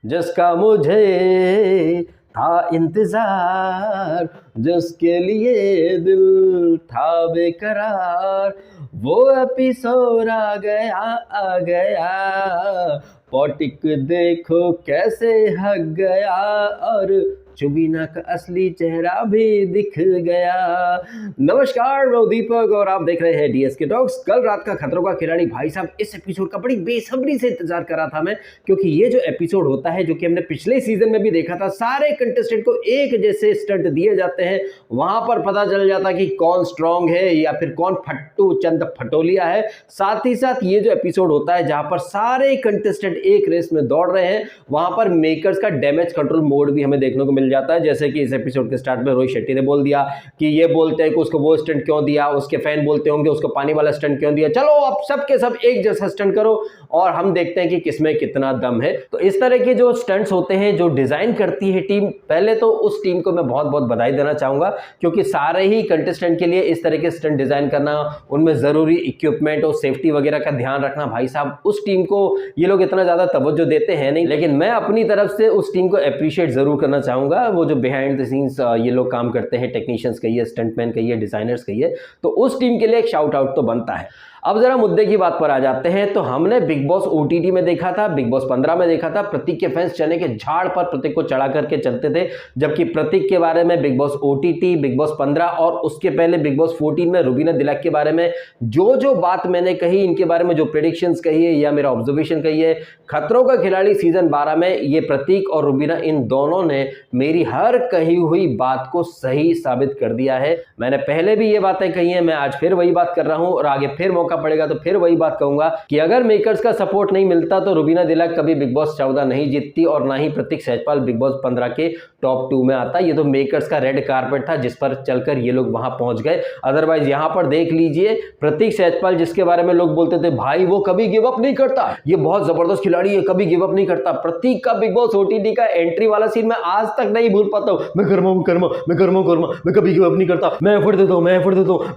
जिसका मुझे था इंतजार, जिसके लिए दिल था बेकरार, वो एपिसोड आ गया, पॉटिक देखो कैसे हक गया और चुबीना का असली चेहरा भी दिख गया। नमस्कार, मैं दीपक और आप देख रहे हैं डीएसके टॉक्स। कल रात का खतरों का खिलाड़ी भाई साहब, इस एपिसोड का बड़ी बेसब्री से इंतजार कर रहा था मैं, क्योंकि ये जो एपिसोड होता है, जो कि हमने पिछले सीजन में भी देखा था, सारे कंटेस्टेंट को एक जैसे स्टंट दिए जाते हैं। वहां पर पता चल जाता कि कौन स्ट्रांग है या फिर कौन फट्टू चंद फटोलिया है। साथ ही साथ ये जो एपिसोड होता है जहां पर सारे कंटेस्टेंट एक रेस में दौड़ रहे हैं, वहां पर मेकर्स का डैमेज कंट्रोल मोड भी हमें देखने को मिल जाता है। जैसे कि इस एपिसोड के स्टार्ट में रोहित शेट्टी ने बोल दिया कि ये बोलते हैं कि उसको वो स्टंट क्यों दिया, उसके फैन बोलते होंगे उसको पानी वाला स्टंट क्यों दिया, चलो अब सब के सब एक जैसा स्टंट करो और हम देखते हैं कि किसमें कितना दम है। तो इस तरह के जो स्टंट्स होते हैं, जो डिजाइन करती है टीम, पहले तो उस टीम को मैं बहुत बहुत बधाई देना चाहूंगा, क्योंकि सारे ही कंटेस्टेंट के लिए इस तरह के स्टंट डिजाइन करना, उनमें जरूरी इक्विपमेंट और सेफ्टी वगैरह का ध्यान रखना, भाई साहब उस टीम को ये लोग इतना ज्यादा तवज्जो देते हैं नहीं, लेकिन मैं अपनी तरफ से उस टीम को अप्रिशिएट जरूर करना चाहूंगा। वो जो बिहाइंड द सीन्स ये लोग काम करते हैं, टेक्नीशियंस कहिए, स्टंटमैन कहिए, डिजाइनर्स कहिए, तो उस टीम के लिए एक शाउट आउट तो बनता है। अब जरा मुद्दे की बात पर आ जाते हैं। तो हमने बिग बॉस ओटीटी में देखा था, बिग बॉस 15 में देखा था, प्रतीक के फैंस चने के झाड़ पर प्रतीक को चढ़ा करके चलते थे, जबकि प्रतीक के बारे में big boss OTT, big boss 15 और उसके पहले बिग बॉस 14 में रुबीना दिलक के बारे में जो बात मैंने कही, इनके बारे में जो प्रेडिक्शंस कही है या मेरा ऑब्जर्वेशन कही है, खतरों का खिलाड़ी सीजन 12 में ये प्रतीक और रुबीना, इन दोनों ने मेरी हर कही हुई बात को सही साबित कर दिया है। मैंने पहले भी ये बातें कही हैं, मैं आज फिर वही बात कर रहा हूं और आगे फिर मौका पड़ेगा तो फिर वही बात कहूंगा कि अगर मेकर्स का सपोर्ट नहीं मिलता तो रुबीना दिलक कभी बिग बॉस 14 नहीं जीतती और ना ही प्रतीक सहजपाल बिग बॉस 15 के टॉप 2 में आता। ये तो मेकर्स का रेड कारपेट था जिस पर चलकर ये लोग वहां पहुंच गए। अदरवाइज यहां पर देख लीजिए, प्रतीक सहजपाल जिसके बारे में लोग बोलते थे भाई वो कभी गिव अप नहीं करता, ये बहुत जबरदस्त खिलाड़ी है, कभी गिव अप नहीं करता, प्रतीक का बिग बॉस ओटीटी का एंट्री वाला सीन मैं आज तक नहीं भूल पाता हूं। मैं कर्मा, मैं कभी गिव अप नहीं करता, मैं एफर्ट देता हूं,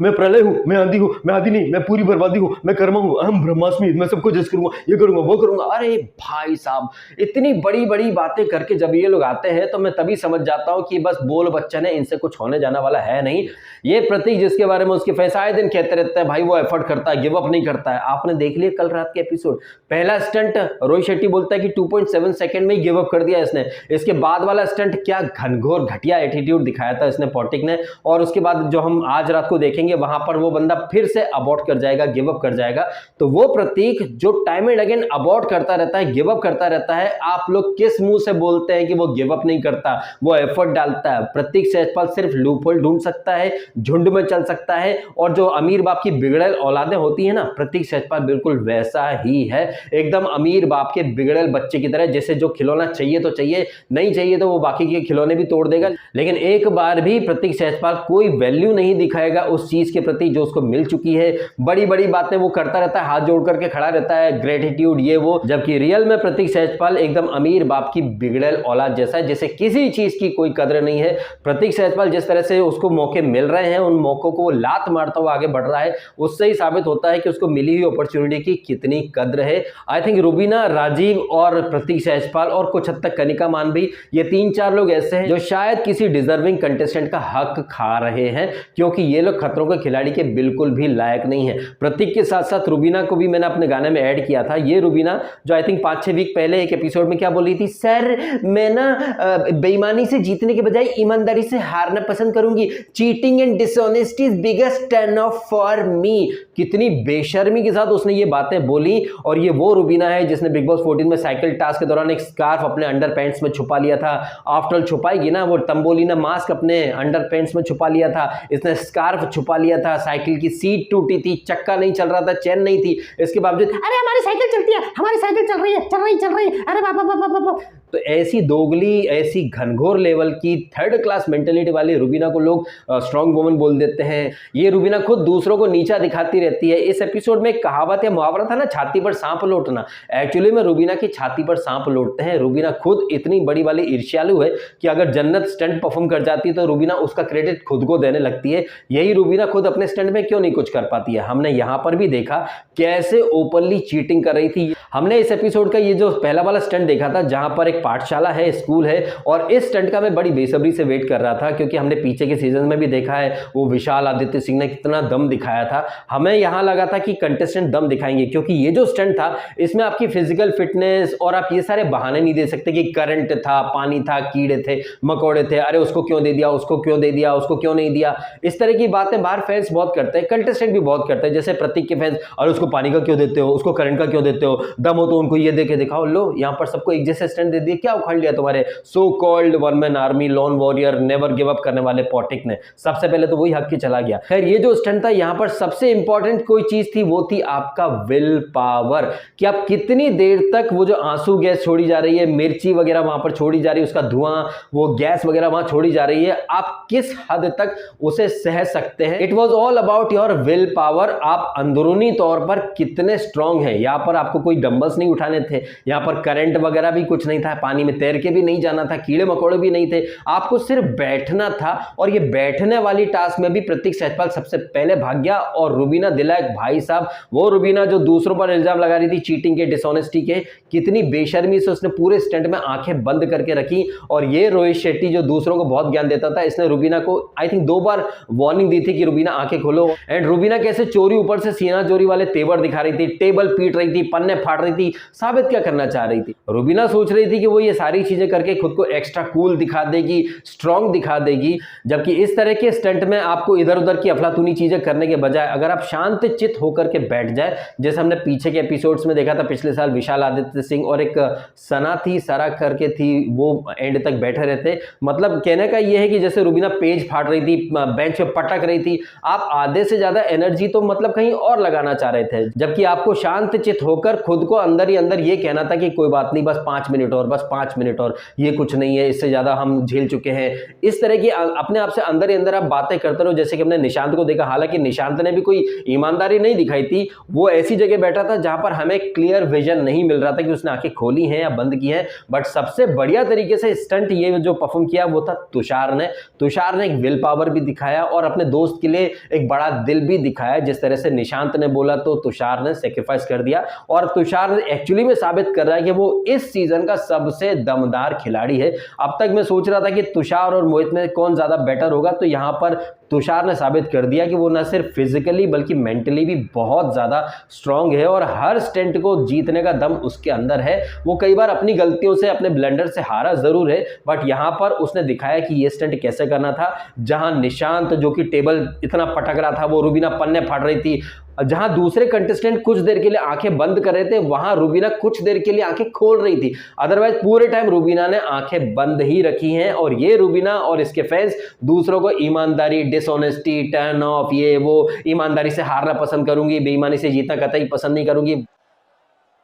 मैं प्रलय हूं, मैं आंधी नहीं, मैं पूरी बर्बादी हूं, मैं कर्मा हूं, अहम ब्रह्मास्मि, मैं सबको जज करूंगा, ये करूंगा, वो करूंगा। अरे भाई साहब, इतनी बड़ी बड़ी बातें करके जब ये लोग आते हैं तो मैं तभी समझ जाता हूं कि बस बोल बच्चन है, इनसे कुछ होने जाने वाला है नहीं। ये प्रतीक जिसके बारे में उसके फैंस आए दिन कहते रहते हैं भाई वो एफर्ट करता है, गिव अप नहीं करता है। आपने देख लिया कल रात के एपिसोड, पहला स्टंट रोहित शेट्टी बोलता है कि 2.7 सेकंड में ही गिव अप कर दिया इसने। इसके बाद वाला स्टंट क्या घनघोर घटिया एटीट्यूड दिखाया था इसने, पॉटिक ने, और उसके बाद जो हम आज रात को देखेंगे वहां पर वो बंदा फिर से अबॉर्ट कर जाएगा, गिव अप कर जाएगा। तो वो प्रतीक जो टाइम एंड अगेन अबॉर्ट करता रहता है, गिव अप करता रहता है, आप लोग किस मुंह से बोलते हैं कि वो गिव अप नहीं करता, वो एफर्ट डालता है। प्रतीक सहजपाल सिर्फ लूपहोल ढूंढ सकता है, झुंड में चल सकता है, और जो अमीर बाप की बिगड़ेल औलादें होती है ना, प्रतीक सहजपाल बिल्कुल वैसा ही है, एकदम अमीर बाप के बिगड़ेल बच्चे की तरह, जैसे जो खिलौना चाहिए तो चाहिए, नहीं चाहिए तो वो बाकी के खिलौने भी तोड़ देगा, लेकिन एक बार भी प्रतीक सहजपाल कोई वैल्यू नहीं दिखाएगा उस चीज के प्रति जो उसको मिल चुकी है। बड़ी बड़ी बातें वो करता रहता है, हाथ जोड़ करके खड़ा रहता है, ग्रेटिट्यूड ये वो, जबकि रियल में प्रतीक सहजपाल एकदम अमीर बाप की बिगड़ेल औलाद जैसा है, जैसे किसी चीज की कोई कदर नहीं है। प्रतीक सहजपाल जिस तरह से उसको मौके मिल रहे हैं, उन मौकों को वो लात मारता हुआ आगे बढ़ रहा है, उससे ही साबित होता है कि उसको मिली हुई अपॉर्चुनिटी की कितनी कद्र है। आई थिंक रुबीना, राजीव और प्रतीक सहजपाल और कुछ हद तक कनिका मान भी, ये 3-4 लोग ऐसे हैं जो शायद किसी डिजर्विंग कंटेस्टेंट का हक खा रहे हैं, क्योंकि ये लोग खतरों के खिलाड़ी के बिल्कुल भी लायक नहीं है। प्रतीक के साथ साथ रुबीना को भी मैंने अपने गाने में ऐड किया था। ये रुबीना जो आई थिंक 5-6 वीक पहले एक एपिसोड में क्या बोल रही थी, सर मैं ना बेईमानी से जीतने के बजाय ईमानदारी से हारना पसंद करूंगी, cheating and dishonesty is biggest turn off for me. कितनी बेशर्मी के साथ उसने ये बातें बोली। और ये वो रुबीना है जिसने बिग बॉस 14 में साइकिल टास्क के दौरान एक स्कार्फ अपने अंडर पैंट्स में छुपा लिया था। आफ्टर ऑल छुपाएगी ना, वो तंबोलिना मास्क अपने अंडर पैंट्स में छुपा लिया था, इसने स्कार्फ छुपा लिया था, साइकिल की सीट टूटी थी, चक्का नहीं चल रहा था, चैन नहीं थी, इसके बावजूद अरे हमारी साइकिल चलती है, हमारी साइकिल चल रही है, अरे बाबा। तो ऐसी दोगली, ऐसी घनघोर लेवल की थर्ड क्लास मेंटेलिटी वाली रुबीना को लोग स्ट्रांग वुमन बोल देते हैं। ये रुबीना खुद दूसरों को नीचा दिखाती रहती है। इस एपिसोड में एक कहावत या मुहावरा था ना, छाती पर सांप लौटना, एक्चुअली में रुबीना की छाती पर सांप लौटते हैं। रुबीना खुद इतनी बड़ी वाली ईर्ष्यालु है कि अगर जन्नत स्टंट परफॉर्म कर जाती है तो रुबीना उसका क्रेडिट खुद को देने लगती है। यही रुबीना खुद अपने स्टंट में क्यों नहीं कुछ कर पाती है। हमने यहां पर भी देखा कैसे ओपनली चीटिंग कर रही थी। हमने इस एपिसोड का ये जो पहला वाला स्टंट देखा था जहां पर एक एक पाठशाला है, स्कूल है, और इस स्टंट का मैं बड़ी बेसब्री से वेट कर रहा था क्योंकि हमने पीछे के सीजन में भी देखा है वो विशाल आदित्य सिंह ने कितना दम दिखाया था। हमें यहाँ लगा था कि कंटेस्टेंट दम दिखाएंगे क्योंकि ये जो स्टंट था इसमें आपकी फिजिकल फिटनेस और आप ये सारे बहाने नहीं दे सकते कि करंट था, पानी था, कीड़े थे, मकोड़े थे, अरे उसको क्यों दे दिया, उसको क्यों दे दिया, उसको क्यों नहीं दिया। इस तरह की बातें बाहर फैंस बहुत करते हैं, कंटेस्टेंट भी बहुत करते हैं। जैसे प्रतीक के फैंस, अरे उसको पानी का क्यों देते हो, उसको करंट का क्यों देते हो, दम हो तो उनको ये दे के दिखाओ। लो यहाँ पर सबको एक जैसे स्टंट दे दिए, क्या उखाड़ लिया तुम्हारे so called one man army lawn warrior never give up करने वाले पॉटिक ने। सबसे पहले तो वही हक के चला गया। खैर ये जो स्टंट था यहाँ पर सबसे इंपॉर्टेंट कोई चीज थी, वो थी आपका विल पावर, कि आप कितनी देर तक वो जो आंसू गैस छोड़ी जा रही है, मिर्ची वगैरह वहां पर छोड़ी जा रही है, उसका धुआं, वो गैस वगैरह वहां छोड़ी जा रही है, आप किस हद तक उसे सह सकते हैं। It was all about your will power. आप अंदरूनी तौर पर कितने स्ट्रांग हैं। यहाँ पर आपको कोई डंबल्स नहीं उठाने थे, यहाँ पर करंट वगैरह भी कुछ नहीं था, पानी में तैर के भी नहीं जाना था, कीड़े मकोड़े भी नहीं थे, आपको सिर्फ बैठना था। और ये बैठने वाली टास्क में भी प्रतीक सहजपाल सबसे पहले भाग गया। और रुबीना दिलैक, भाई साहब, वो रुबीना जो दूसरों पर इल्जाम लगा रही थी चीटिंग के, डिसऑनेस्टी के, कितनी बेशर्मी से उसने पूरे स्टंट में आंखें बंद करके रखी। और ये रोहित शेट्टी जो दूसरों को बहुत ज्ञान देता था, इसने रुबीना को आई थिंक 2 बार वार्निंग दी थी कि रुबीना आंखें खोलो। एंड रुबीना कैसे चोरी ऊपर से सीना चोरी वाले तेवर दिखा रही थी, टेबल पीट रही थी, पन्ने फाड़ रही थी, साबित क्या करना चाह रही थी। रुबीना सोच रही थी कि वो ये सारी चीजें करके खुद को एक्स्ट्रा कूल दिखा देगी, स्ट्रांग दिखा देगी। जबकि इस तरह के स्टंट में आपको इधर उधर की अफलातूनी चीजें करने के बजाय अगर आप शांत चित होकर के बैठ जाए, जैसे हमने पीछे के एपिसोड्स में देखा था पिछले साल, विशाल आदित्य सिंह और एक सना थी, सरा करके थी, वो एंड तक बैठे रहते। मतलब कहने का ये है कि जैसे रुबीना पेज फाड़ रही थी, बेंच पे पटक रही थी, आप आधे से ज्यादा एनर्जी तो मतलब कहीं और लगाना चाह रहे थे। जबकि आपको शांत चित होकर खुद को अंदर ही अंदर ये कहना था कि कोई बात नहीं, बस 5 मिनट और, बस 5 मिनट और, ये कुछ नहीं है, इससे ज्यादा हम झेल चुके हैं। इस तरह की अपने आप से अंदर ही अंदर आप बातें करते रहो। जैसे कि हमने निशांत को देखा, हालांकि निशांत ने भी कोई ईमानदारी नहीं दिखाई थी, वो ऐसी जगह बैठा था जहां पर हमें क्लियर विजन नहीं मिल रहा था कि उसने आंखें खोली हैं या बंद की हैं। बट सबसे बढ़िया तरीके से स्टंट ये जो परफॉर्म किया वो था तुषार ने। तुषार ने एक विल पावर भी दिखाया और अपने दोस्त के लिए एक बड़ा दिल भी दिखाया। जिस तरह से निशांत ने बोला तो तुषार ने सेक्रीफाइस कर दिया, और तुषार एक्चुअली में साबित कर रहा है कि वो इस सीजन का सबसे दमदार खिलाड़ी है। अब तक मैं सोच रहा था कि तुषार और मोहित में कौन ज्यादा बेटर होगा, तो यहां पर तुषार ने साबित कर दिया कि वो न सिर्फ फिजिकली बल्कि मेंटली भी बहुत ज्यादा स्ट्रांग है और हर स्टंट को जीतने का दम उसके अंदर है। वो कई बार अपनी गलतियों से, अपने ब्लंडर से हारा जरूर है, बट यहां पर उसने दिखाया कि ये स्टंट कैसे करना था। जहां निशांत जो कि टेबल इतना पटक रहा था, वो रुबीना पन्ने फाड़ रही थी, जहां दूसरे कंटेस्टेंट कुछ देर के लिए आंखें बंद कर रहे थे, वहां रुबीना कुछ देर के लिए आंखें खोल रही थी। अदरवाइज पूरे टाइम रुबीना ने आंखें बंद ही रखी हैं। और ये रुबीना और इसके फैंस दूसरों को ईमानदारी, डिसऑनेस्टी, टर्न ऑफ, ये वो, ईमानदारी से हारना पसंद करूंगी, बेईमानी से जीतना कतई पसंद नहीं करूंगी।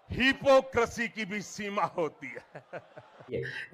हिपोक्रेसी की भी सीमा होती है।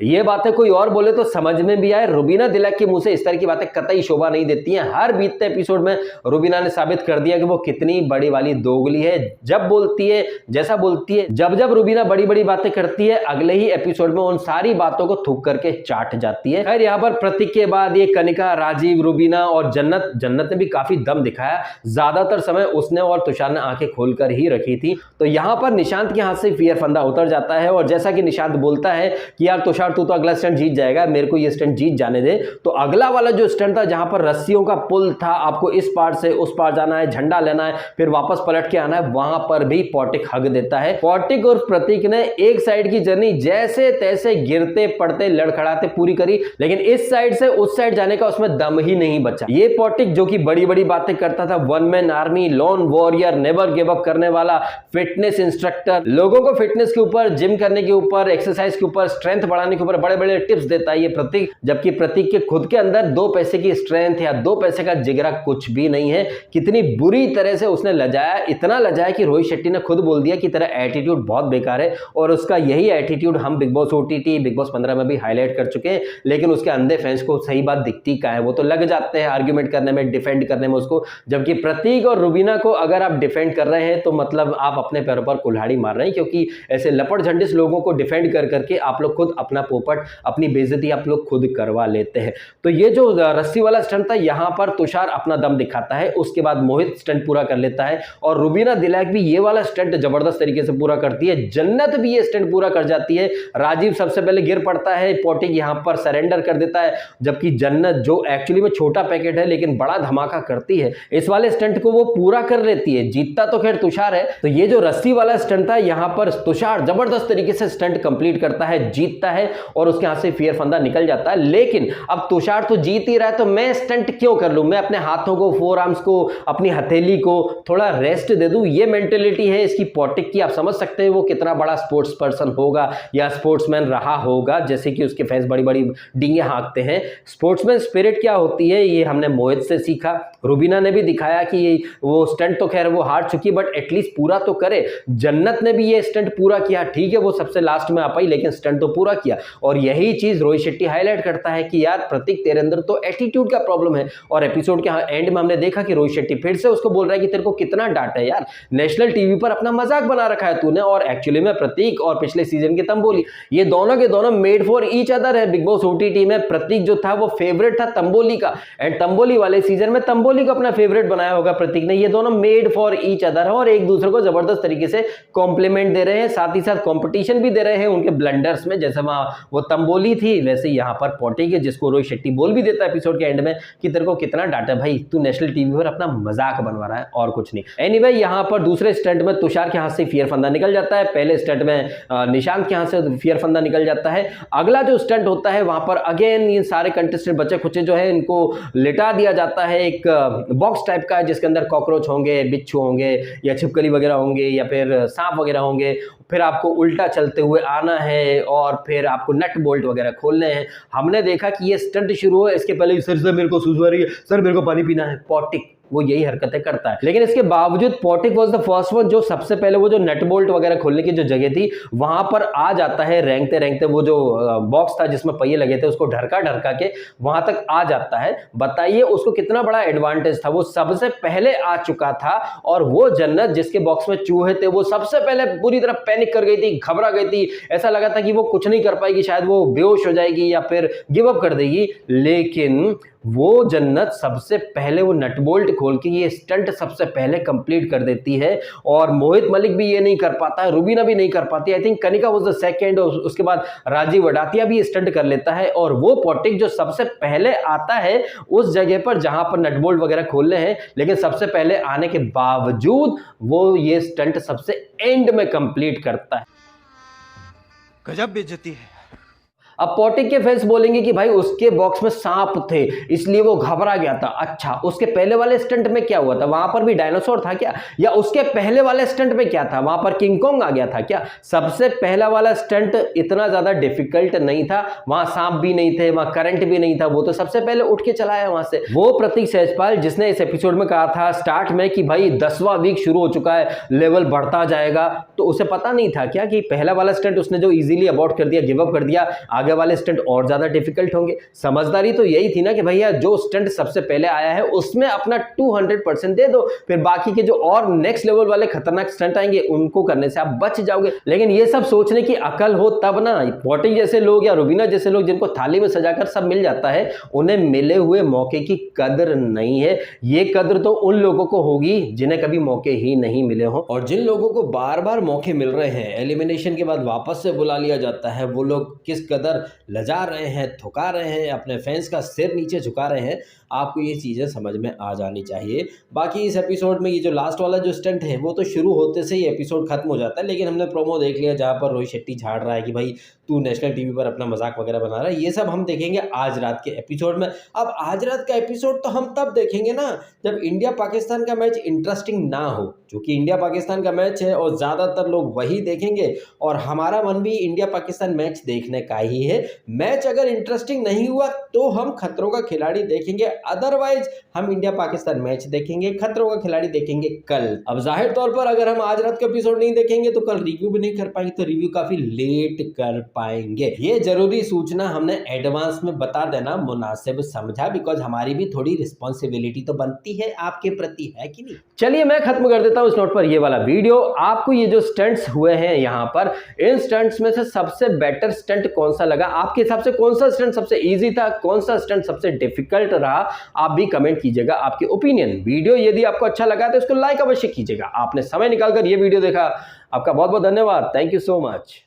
ये बातें कोई और बोले तो समझ में भी आए, रुबीना दिलैक के मुंह से इस तरह की बातें कतई शोभा नहीं देती हैं। हर बीतते एपिसोड में रुबीना ने साबित कर दिया कि वो कितनी बड़ी वाली दोगली है। जब बोलती है, जैसा बोलती है, जब जब रुबीना बड़ी बड़ी बातें करती है, अगले ही एपिसोड में उन सारी बातों को थूक करके चाट जाती है। खैर यहाँ पर प्रतीक के बाद ये कनिका, राजीव, रुबीना और जन्नत ने भी काफी दम दिखाया। ज्यादातर समय उसने और तुषार ने आंखें खोलकर ही रखी थी। तो यहाँ पर निशांत के हाथ से फियर फंदा उतर जाता है, और जैसा कि निशांत बोलता है कि यार तुषार तू तो अगला स्टंट जीत जाएगा, मेरे को ये स्टंट जीत जाने दे। तो अगला वाला जो स्टंट था, जहां पर रस्सियों का पुल था, आपको इस पार से उस पार जाना है, झंडा लेना है, फिर वापस पलट के आना है, वहां पर भी पॉटिक हक देता है। पॉटिक और प्रतीक ने एक साइड की जर्नी जैसे तैसे गिरते पड़ते लड़खड़ाते पूरी करी, लेकिन इस साइड से उस साइड जाने का उसमें दम ही नहीं बचा। ये पॉटिक जो कि बड़ी बड़ी बातें करता था, one man army, lawn warrior, never give up करने वाला, फिटनेस इंस्ट्रक्टर, लोगों को फिटनेस के ऊपर, जिम करने के ऊपर, एक्सरसाइज के ऊपर, स्ट्रेंथ बढ़ाने के ऊपर बड़े बड़े टिप्स देता है ये प्रतीक। जबकि प्रतीक के खुद के अंदर 2 पैसे की स्ट्रेंथ या 2 पैसे का जिगरा कुछ भी नहीं है। कितनी बुरी तरह से उसने लजाया, इतना लजाया कि रोहित शेट्टी ने खुद बोल दिया कि तेरा एटीट्यूड बहुत बेकार है। और उसका यही एटीट्यूड हम big boss OTT, big boss 15 में भी हाईलाइट कर चुके हैं, लेकिन उसके अंधे फैंस को सही बात दिखती क्या है, वो तो लग जाते हैं आर्ग्यूमेंट करने में, डिफेंड करने में उसको। जबकि प्रतीक और रुबीना को अगर आप डिफेंड कर रहे हैं तो मतलब आप अपने पैरों पर कुल्हाड़ी मार रहे हैं, क्योंकि ऐसे लपट झंडिस लोगों को डिफेंड कर करके आप लोग खुद खुद अपना पोपट, अपनी बेइज्जती आप लोग खुद करवा लेते हैं। तो ये जो रस्सी वाला स्टंट था, यहाँ पर तुषार अपना दम दिखाता है, उसके बाद मोहित स्टंट पूरा कर लेता है और रुबीना दिलैक भी ये वाला स्टंट जबरदस्त तरीके से पूरा करती है। जन्नत भी ये स्टंट पूरा कर जाती है। राजीव सबसे पहले गिर पड़ता है, पोटिक यहाँ पर सरेंडर कर देता है, जबकि जन्नत जो एक्चुअली में छोटा पैकेट है लेकिन बड़ा धमाका करती है, इस वाले स्टंट को वो पूरा कर लेती है। जीतता तो खैर तुषार है। तो ये जो रस्सी वाला स्टंट था, यहाँ पर तुषार जबरदस्त तरीके से स्टंट कंप्लीट करता है, जीतता है और उसके हाथ से फियर फंदा निकल जाता है। लेकिन अब तुषार तो जीत ही रहा है, तो मैं स्टंट क्यों कर लूं, मैं अपने हाथों को, फोर आर्म्स को, अपनी हथेली को थोड़ा रेस्ट दे दूं। ये मेंटेलिटी है इसकी पोटिक की। आप समझ सकते हैं वो कितना बड़ा स्पोर्ट्स पर्सन होगा या स्पोर्ट्समैन रहा होगा, जैसे कि उसके फैंस बड़ी बड़ी डींगे हाँकते हैं। स्पोर्ट्समैन स्पिरिट क्या होती है ये हमने मोहित से सीखा। रुबीना ने भी दिखाया कि वो स्टंट तो खैर वो हार चुकी, बट एटलीस्ट पूरा तो करे। जन्नत ने भी ये स्टंट पूरा किया, ठीक है वो सबसे लास्ट में आ पाई लेकिन स्टंट तो पूरा किया। और यही चीज रोहित शेट्टी हाईलाइट करता है कि यार प्रतीक तेरे अंदर तो एटीट्यूड का प्रॉब्लम है। और एपिसोड के एंड में हमने देखा कि रोहित शेट्टी फिर से उसको बोल रहा है कि तेरे को कितना डांट है यार, नेशनल टीवी पर अपना मजाक बना रखा है तूने। और एक्चुअली में प्रतीक और पिछले सीजन के तंबोली, ये दोनों के दोनों मेड फॉर ईच अदर है। बिग बॉस ओटीटी में प्रतीक जो था वो फेवरेट था तंबोली का, एंड तंबोली वाले सीजन में तंबोली को अपना फेवरेट बनाया होगा प्रतीक ने। ये दोनों मेड फॉर ईच अदर है और एक दूसरे को जबरदस्त तरीके से कॉम्प्लीमेंट दे रहे हैं, साथ ही साथ कंपटीशन भी दे रहे हैं उनके ब्लंडर्स में। जैसे वहां वो तंबोली थी, वैसे यहाँ पर पोटिक है, जिसको रोहित शेट्टी बोल भी देता है एपिसोड के एंड में कि तेरे को कितना डांटा भाई, तू नेशनल टीवी पर अपना मजाक बनवा रहा है और कुछ नहीं। एनीवे यहाँ पर दूसरे स्टंट में तुषार के हाथ से फियर फंदा निकल जाता है, पहले स्टंट में निशांत के हाथ से फियर फंदा निकल जाता है। अगला जो स्टंट होता है वहां पर अगेन ये सारे कंटेस्टेंट बच्चे खुचे जो है इनको लिटा दिया जाता है, एक बॉक्स टाइप का जिसके अंदर कॉकरोच होंगे, बिच्छू होंगे या छिपकली वगैरह होंगे या फिर सांप वगैरह होंगे। फिर आपको उल्टा चलते हुए आना है और फिर आपको नट बोल्ट वगैरह खोलने हैं। हमने देखा कि ये स्टंट शुरू हुआ, इसके पहले सर मेरे को सूझ रही है, सर मेरे को पानी पीना है, पोटिक वो यही हरकतें करता है। लेकिन इसके बावजूद पोटिक वाज द फर्स्ट वन जो सबसे पहले वो जो नट बोल्ट वगैरह खोलने की जो जगह थी वहां पर आ जाता है, रेंगते रेंगते वो जो बॉक्स था जिसमें पहिए लगे थे उसको ढरका ढरका के वहां तक आ जाता है। बताइए उसको कितना बड़ा एडवांटेज था, वो सबसे पहले आ चुका था। और वो जन्नत जिसके बॉक्स में चूहे थे वो सबसे पहले पूरी तरह पैनिक कर गई थी, घबरा गई थी, ऐसा लगा था कि वो कुछ नहीं कर पाएगी, शायद वो बेहोश हो जाएगी या फिर गिव अप कर देगी। लेकिन वो जन्नत सबसे पहले वो नट बोल्ट खोल के ये स्टंट सबसे पहले कंप्लीट कर देती है। और मोहित मलिक भी ये नहीं कर पाता है, रुबीना भी नहीं कर पाती, I think Kanika was the second, और उसके बाद राजीव वडातिया भी स्टंट कर लेता है। और वो पोटिक जो सबसे पहले आता है उस जगह पर जहां पर नट बोल्ट वगैरह खोलने हैं, लेकिन सबसे पहले आने के बावजूद वो ये स्टंट सबसे एंड में कंप्लीट करता है। गजब बेइज्जती है। अब पोटिक के फैंस बोलेंगे कि भाई उसके बॉक्स में सांप थे इसलिए वो घबरा गया था। अच्छा, उसके पहले वाले स्टंट में क्या हुआ था, वहां पर भी डायनासोर था क्या, या उसके पहले वाले स्टंट में क्या था, वहां पर किंग कॉन्ग आ गया था क्या। सबसे पहला वाला स्टंट इतना ज्यादा डिफिकल्ट नहीं था, वहां सांप भी नहीं थे, वहां करंट भी नहीं था, वो तो सबसे पहले उठ के चला है वहां से। वो प्रतीक सहजपाल जिसने इस एपिसोड में कहा था स्टार्ट में कि भाई 10वां वीक शुरू हो चुका है, लेवल बढ़ता जाएगा, तो उसे पता नहीं था क्या कि पहला वाला स्टंट उसने जो इजीली अबॉर्ट कर दिया, गिव अप कर दिया, आगे वाले स्टंट और ज्यादा डिफिकल्ट होंगे। समझदारी तो यही थी ना कि भैया जो स्टंट सबसे पहले आया है उसमें अपना 200% दे दो, फिर बाकी के जो और नेक्स्ट लेवल वाले खतरनाक स्टंट आएंगे उनको करने से आप बच जाओगे। लेकिन ये सब सोचने की अकल हो तब ना। पोटिक जैसे लोग या रुबीना जैसे लोग जिनको थाली में सजाकर सब मिल जाता है, उन्हें मिले हुए मौके की कदर नहीं है। ये कदर तो उन लोगों को होगी जिन्हें कभी मौके ही नहीं मिले हो, और जिन लोगों को बार बार मौके मिल रहे हैं, एलिमिनेशन के बाद वापस से बुला लिया जाता है, वो लोग किस कदर लजा रहे हैं, थुका रहे हैं, अपने फैंस का सिर नीचे झुका रहे हैं। आपको ये चीज़ें समझ में आ जानी चाहिए। बाकी इस एपिसोड में ये जो लास्ट वाला जो स्टंट है वो तो शुरू होते से ही एपिसोड खत्म हो जाता है, लेकिन हमने प्रोमो देख लिया जहाँ पर रोहित शेट्टी झाड़ रहा है कि भाई तू नेशनल टीवी पर अपना मजाक वगैरह बना रहा है। ये सब हम देखेंगे आज रात के एपिसोड में। अब आज रात का एपिसोड तो हम तब देखेंगे ना जब इंडिया पाकिस्तान का मैच इंटरेस्टिंग ना हो, क्योंकि इंडिया पाकिस्तान का मैच है और ज़्यादातर लोग वही देखेंगे, और हमारा मन भी इंडिया पाकिस्तान मैच देखने का ही नहीं है। मैच अगर इंटरेस्टिंग नहीं हुआ तो हम खतरों का खिलाड़ी देखेंगे, अदरवाइज हम इंडिया पाकिस्तान मैच देखेंगे, खतरों का खिलाड़ी देखेंगे कल। अब जाहिर तौर पर अगर हम आज रात का एपिसोड नहीं देखेंगे तो कल रिव्यू भी नहीं कर पाएंगे, तो रिव्यू काफी लेट कर पाएंगे। ये जरूरी सूचना हमने एडवांस में बता देना मुनासिब समझा, बिकॉज हमारी भी थोड़ी रिस्पॉन्सिबिलिटी तो बनती है आपके प्रति, है कि नहीं। चलिए मैं खत्म कर देता हूं इस नोट पर ये वाला वीडियो। आपको ये जो स्टंट्स हुए हैं यहाँ पर, इन स्टंट्स में से सबसे बेटर स्टंट कौन सा लगा? आपके हिसाब से कौन सा स्टंट सबसे इजी था, कौन सा स्टंट सबसे डिफिकल्ट रहा? आप भी कमेंट कीजिएगा आपके ओपिनियन। वीडियो यदि आपको अच्छा लगा तो इसको लाइक अवश्य कीजिएगा। आपने समय निकालकर ये वीडियो देखा, आपका बहुत बहुत धन्यवाद। Thank you so much.